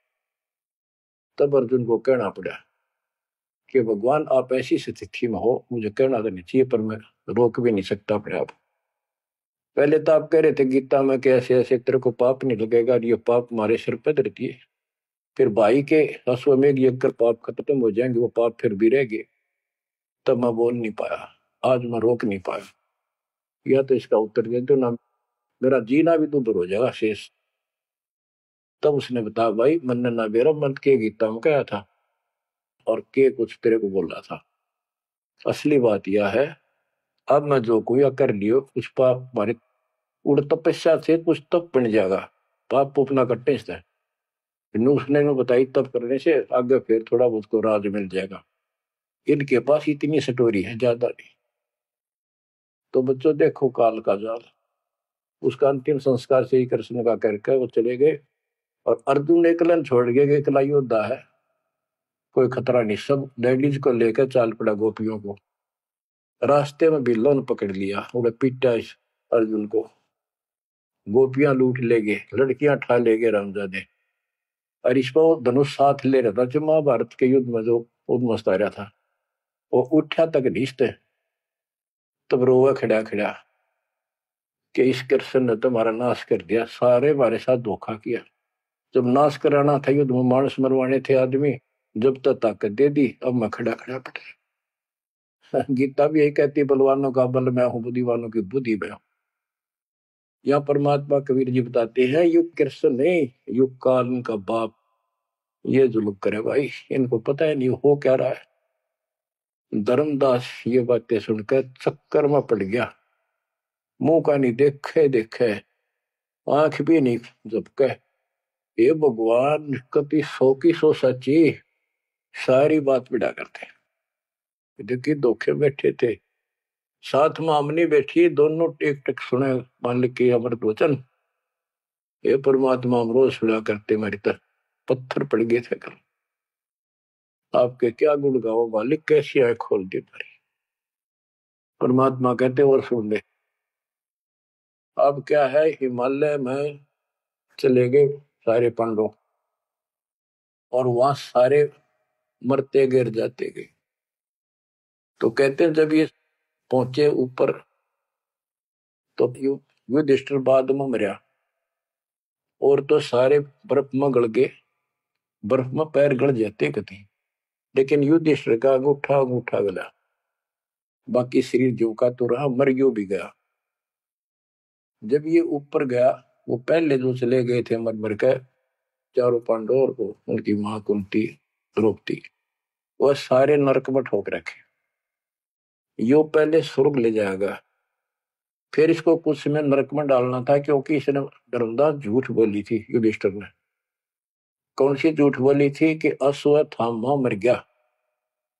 तब अर्जुन को कहना पड़ा कि भगवान आप ऐसी स्थिति में हो, मुझे कहना तो नहीं चाहिए पर मैं रोक भी नहीं सकता अपने आप। पहले तो आप कह रहे थे गीता में कि ऐसे ऐसे तेरे को पाप नहीं लगेगा, और ये पाप हमारे सिर पर रहती है। फिर भाई के अश्वमेध यज्ञ कर पाप खत्म हो जाएंगे, वो पाप फिर भी रहेंगे। तब मैं बोल नहीं पाया, आज मैं रोक नहीं पाया। या तो इसका उत्तर दे दो ना, मेरा जीना भी दूभर हो जाएगा शेष। तब उसने बताया भाई मन ना मेरा मन के गीता में कहा था, और के कुछ तेरे को बोल रहा था। असली बात यह है, अब मैं जो कोई कर लियो कुछ पाप हमारे उड़ तपस्या से कुछ तप बन जाएगा, पाप पुपना कट्टे से उसने में बताई तप करने से आगे फिर थोड़ा बहुत को राज मिल जाएगा। इनके पास इतनी स्टोरी है ज्यादा नहीं। तो बच्चों देखो काल का जाल। उसका अंतिम संस्कार श्री कृष्ण का करके वो चले गए, और अर्जुन ने एकलन छोड़ गए कि एकला योद्धा है, कोई खतरा नहीं, सब लेडीज को लेकर चाल पड़ा गोपियों को। रास्ते में बिल्लो ने पकड़ लिया, उन्हें पीटा इस अर्जुन को, गोपियां लूट ले गए, लड़कियां ठा ले गए रामजादे। और इसको धनुष साथ ले रहा था जो महाभारत के युद्ध में जो उद्मस्त आ रहा था, वो उठा तक नीचते, तब रोवा खड़ा खड़ा कि इस कृष्ण ने तुम्हारा नाश कर दिया, सारे हमारे साथ धोखा किया। जब नाश कराना था युद्ध में, मानस मरवाने थे आदमी, जब तक ताकत दे दी, अब मैं खड़ा खड़ा पड़ा। गीता भी यही कहती है, बलवानों का बल मैं हूं, बुद्धिवानों की बुद्धि मैं हूं। यहाँ परमात्मा कबीर जी बताते हैं युग कृष्ण नहीं, युग काल इनका बाप ये जुल्म करे भाई, इनको पता है नहीं हो क्या रहा है। धर्मदास ये बातें सुनकर चक्कर में पड़ गया, मुंह का नहीं देखे देखे, आंख भी नहीं झपके। ये भगवान कभी सौ की सौ सच्ची, सारी बात बिड़ा करते। देखिए धोखे बैठे थे, साथ में हमने बैठी, दोनों टेक टेक सुने मालिक के अमृत वचन। ये परमात्मा हम रोज सुना करते, मेरी तरह पत्थर पड़ गए थे कल। आपके क्या गुण गाओ मालिक, कैसी आंख खोल दी मेरी। परमात्मा कहते और सुन ले। अब क्या है, हिमालय में चले गए सारे पांडव, और वहां सारे मरते गिर जाते गए। तो कहते हैं जब ये पहुंचे ऊपर, तो युधिष्ठिर बाद में मरिया, और तो सारे बर्फ में गड़ गए, बर्फ में पैर गड़ जाते कति। लेकिन युधिष्ठिर का अंगूठा अंगूठा गला, बाकी शरीर जो का तो रहा, मर गयो भी गया। जब ये ऊपर गया, वो पहले जो चले गए थे मर मर के, चारों पांडव और वो उनकी मां कुंती द्रौपदी, वह सारे नरक में ठोक रखे। यो पहले स्वर्ग ले जाएगा, फिर इसको कुछ समय नरक में डालना था, क्योंकि इसने धर्मदास झूठ बोली थी युधिष्ठिर ने। कौन सी झूठ बोली थी कि अश्वत्थामा मर गया।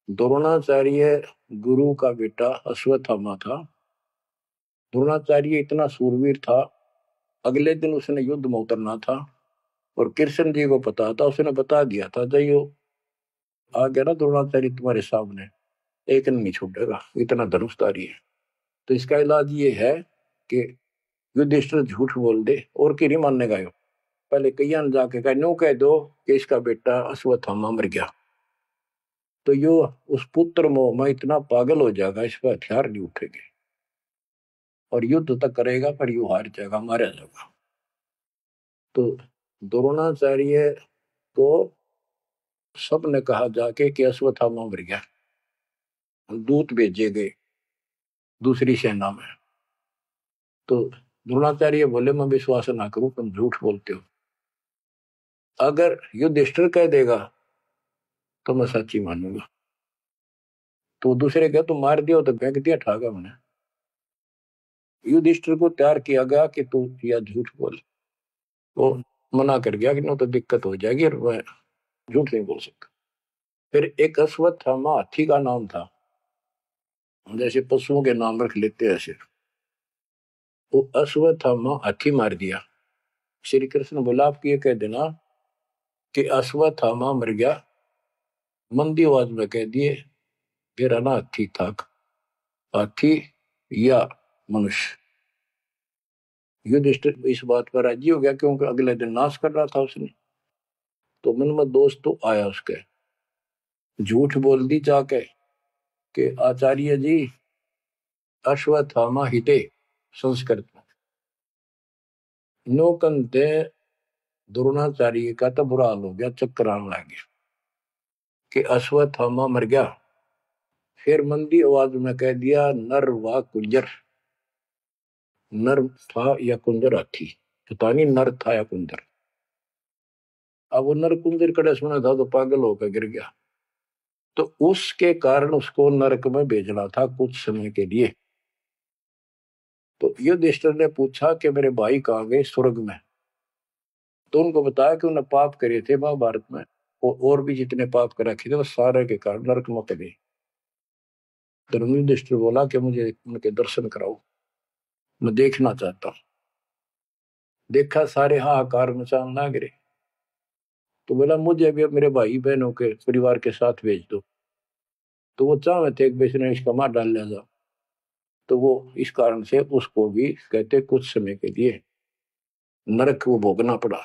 द्रोणाचार्य गुरु का बेटा अश्वत्थामा था। द्रोणाचार्य इतना सूरवीर था, अगले दिन उसने युद्ध में उतरना था, और कृष्ण जी को पता था, उसने बता दिया था जयो आ गया ना द्रोणाचार्य तुम्हारे सामने, एक नहीं छूटेगा, इतना धनुषधारी है। तो इसका इलाज ये है कि युधिष्ठिर झूठ बोल दे, और की नहीं मानने का। पहले कईया ने जाके कहा, न्यू कह दो कि इसका बेटा अश्वत्थामा मर गया, तो यो उस पुत्र मोह में इतना पागल हो जाएगा, इस पर हथियार नहीं उठेंगे, और युद्ध तक करेगा, पर यू हार जाएगा, मारा जाएगा। तो द्रोणाचार्य को सबने कहा जाके कि अश्वत्थामा मर गया। दूत भेजे गए दूसरी सेना में, तो द्रोणाचार्य बोले मैं विश्वास ना करूं, तुम झूठ बोलते हो। अगर युधिष्ठिर कह देगा तो मैं सच्ची मानूंगा। तो दूसरे कह तुम मार दिया, तो फेंक दिया ठागा मैंने। युधिष्ठिर को तैयार किया गया कि तू या झूठ बोल। वो मना कर गया कि ना तो दिक्कत हो जाएगी, और मैं झूठ नहीं बोल सकता। फिर एक अश्वत्थामा हाथी का नाम था, जैसे पशुओं के नाम रख लेते हैं ऐसे। वो अश्वत्थामा हाथी मार दिया। श्री कृष्ण बोला आप ये कह देना कि अश्वत्थामा मर गया, मंदी आवाज में कह दिए मेरा ना हाथी था, हाथी या मनुष्य। युधिष्ठिर इस बात पर राजी हो गया, क्योंकि अगले दिन नाश कर रहा था उसने। तो मन में दोस्त तो आया उसके, झूठ बोल दी जाके कि आचार्य जी अश्वत्थामा हिते संस्कृत में नौकंते। द्रोणाचार्य का तो बुरा हाल हो गया, चक्कर आने लग गया कि अश्वत्थामा मर गया। फिर मंदी आवाज में कह दिया नर व कुंजर। नर था या कुंजर हाथी, पता नहीं नर था या कुंजर। अब वो नर कुंजर कड़े सुना था तो पागल होकर गिर गया। तो उसके कारण उसको नरक में भेजना था कुछ समय के लिए। तो युधिष्ठिर ने पूछा कि मेरे भाई कहाँ गए, स्वर्ग में। तो उनको बताया कि उन्होंने पाप करे थे महाभारत में, और भी जितने पाप कर रखे थे वो सारे के कारण नरक में गए। धर्म युधिष्ठिर बोला कि मुझे उनके दर्शन कराओ, मैं देखना चाहता हूँ। देखा सारे हाहाकार मचाने लग रहे। तो बोला मुझे भी अब मेरे भाई बहनों के परिवार के साथ भेज दो। तो वो चाहे थे कि इसने इसका मार डाल लिया जा। तो वो इस कारण से उसको भी कहते कुछ समय के लिए नरक वो भोगना पड़ा।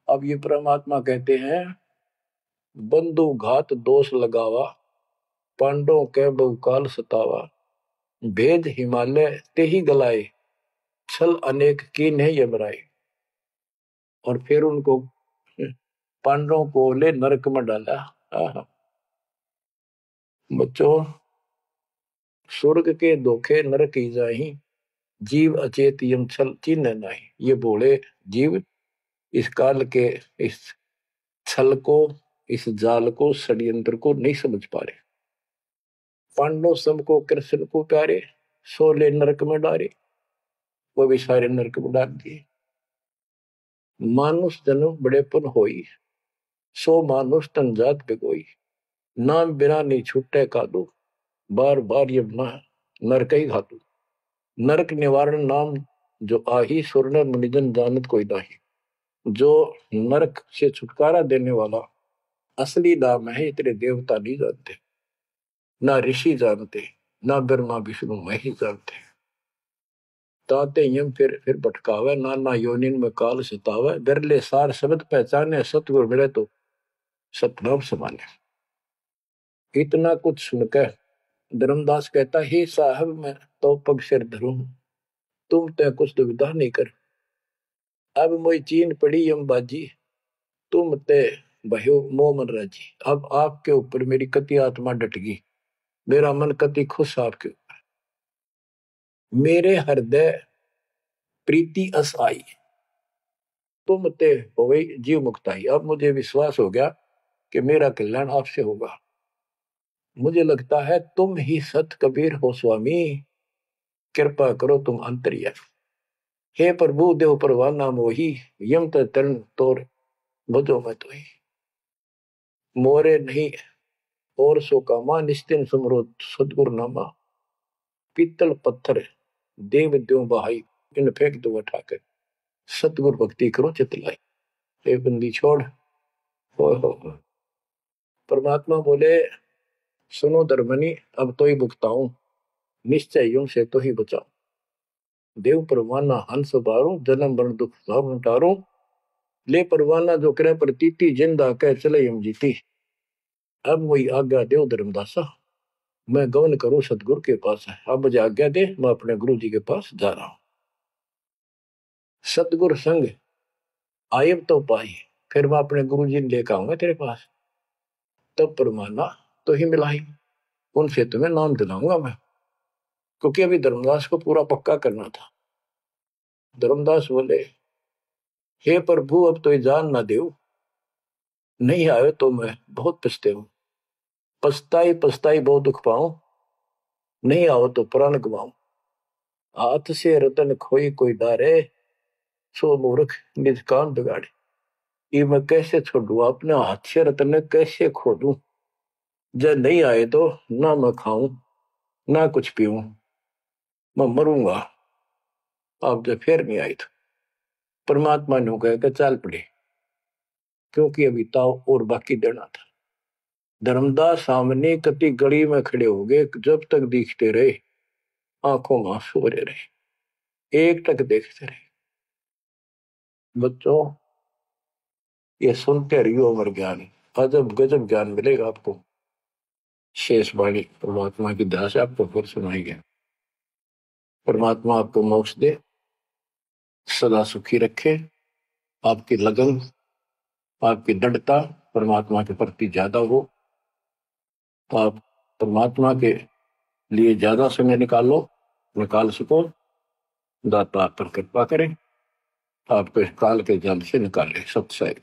अब ये परमात्मा कहते हैं बंधु घात दोष लगावा, पांडवों के बहुकाल सतावा, भेद हिमालय ते ही गलाए, छल अनेक की नहीं यमराए। और फिर उनको पांडवों को ले नरक में डाला। बच्चों स्वर्ग के धोखे नरक ही जाही, जीव अचेत यम छल चिन्ह नहीं। ये बोले जीव इस काल के इस छल को, इस जाल को, षड्यंत्र को नहीं समझ पा रहे। पांडव सबको कृष्ण को प्यारे, सोले नरक में डारे, वो भी सारे नरक में डाल दिए। मानुष जन्म बड़ेपन होई, सो मानुष तन जात पे कोई, नाम बिना नहीं छूटे का दो, बार बार ये नरक ही घातु। नरक निवारण नाम जो आही सुरनर मुनिजन जानत कोई नाही। जो नरक से छुटकारा देने वाला असली नाम है, इतने देवता नहीं जानते, ना ऋषि जानते, ना ब्रह्मा विष्णु महेश जानते। ताते यम फिर भटकावे, नाना योनिन में काल सतावे। बिरले सार शब्द पहचाने, सतगुरु मिले तो सतनाम समाने। इतना कुछ सुनकर धर्मदास कहता, हे साहब मैं तो पग सिर धरूं, तुम ते कुछ दुविधा नहीं कर। अब मोई चीन पड़ी यम बाजी, तुम ते भयो मोह मन राजी। अब आपके ऊपर मेरी कति आत्मा डट गई, मेरा मन कति खुश आपके ऊपर। मेरे हृदय प्रीति अस आई, तुम ते हो गई जीव मुक्ताई। अब मुझे विश्वास हो गया कि मेरा कल्याण आपसे होगा। मुझे लगता है तुम ही सत कबीर हो स्वामी, कृपा करो तुम अंतर्यामी। हे प्रभु देव परवाना मोही, यम तरण तोर बजो मैं तो ही। मोरे नहीं और सो कामा, निस्तिन समरो सदगुरु नामा। पीतल पत्थर देव द्यो बहाई, इन फेंक दो उठाकर, सतगुरु भक्ति करो चित लाई। ये बंदी छोड़। हो। परमात्मा बोले, सुनो धर्मनी, अब तो ही भुगताऊं, निश्चय यूं से तो ही बचाऊं। देव परवाना हंस बारू, जन्म मरण दुख सब टारू। ले परवाना जो करे प्रतीति, जिंदा कह चले यम जीती। अब वही आज्ञा देव धर्मदासा, मैं गमन करूं सतगुरु के पास है। अब मुझे आज्ञा दे, मैं अपने गुरु जी के पास जा रहा हूं। सतगुरु संग आयब तो पाई, फिर मैं अपने गुरु जी ने लेकर आऊंगा तेरे पास। तब परमाना तो ही मिलाई, उनसे तुम्हें नाम दिलाऊंगा मैं। क्योंकि अभी धर्मदास को पूरा पक्का करना था। धर्मदास बोले, हे प्रभु अब तो जान ना देव, नहीं आए तो मैं बहुत पछते हूं। पछताई पछताई बहुत दुख पाऊं, नहीं आओ तो प्राण गवाऊं। हाथ से रतन खोई कोई डारे, सो मूर्ख निज कान बिगाड़े। ये मैं कैसे छोड़ू, अपने हाथ से रतन कैसे खो दूं। जब नहीं आए तो ना मैं खाऊं ना कुछ पीऊं, मैं मरूंगा। आप जब फिर नहीं आई तो परमात्मा ने कहा कि चल पड़े, क्योंकि अभी ताव और बाकी देना था। धर्मदास सामने कति गली में खड़े हो गए, जब तक दिखते रहे आंखों में आंसू भरे रहे, एक टक देखते रहे। बच्चों ये सुनते रहियो अमर ज्ञान, अजब गजब ज्ञान मिलेगा आपको। शेष वाणी परमात्मा की दया से आपको फिर सुनाई गया। परमात्मा आपको मोक्ष दे, सदा सुखी रखे। आपकी लगन, आपकी दृढ़ता परमात्मा के प्रति ज्यादा हो, तो आप परमात्मा के लिए ज्यादा समय निकाल सको। दाता आप पर कृपा करें, आपको इस काल के जल से निकाले। सत्य